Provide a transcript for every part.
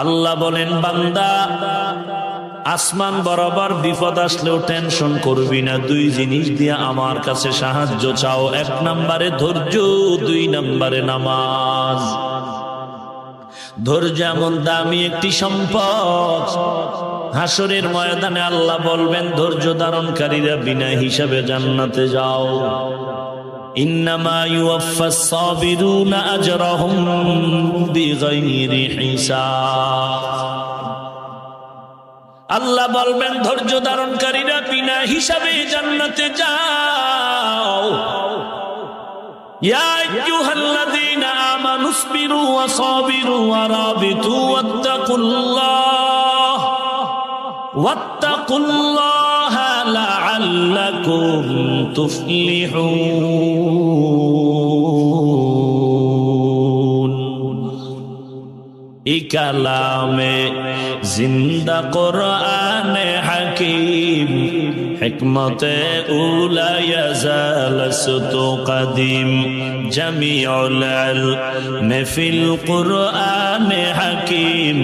আল্লাহ বলেন, বান্দা আসমান বরাবর বিপদ আসলেও টেনশন করবি না। দুই জিনিস দিয়ে আমার কাছে সাহায্য চাও, এক নম্বরে ধৈর্য, দুই নম্বরে নামাজ। ধৈর্য এমন দামি একটি সম্পদ, হাসরের ময়দানে আল্লাহ বলবেন ধৈর্য ধারণকারীরা বিনা হিসাবে জান্নাতে যাও। ইন্নামা ইউওয়াফাস সাবিরুনা আজরাহুম বিগাইরি হিসাব। আল্লাহ বলবেন ধৈর্য ধারণকারীরা বিনা হিসাবে জান্নাতে যাও। ইয়া আইয়ুহাল্লাযীনা আমানুসবিরু ওয়া সাবিরু ওয়া রাবিতু ওয়াত্তাকুল্লাহা লাআল্লাকুম তুফলিহুন। এই কালামে জিন্দা কোরআনে হাকিম, হিকমতে উলা ইয়াজালসতু কদিম, জামিউল ইলম ফিল কোরআনে হাকিম,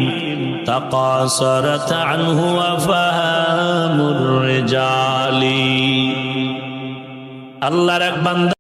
তাকাসারাত আনহু আফহামুর রিজালি। আল্লাহর এক বান্দা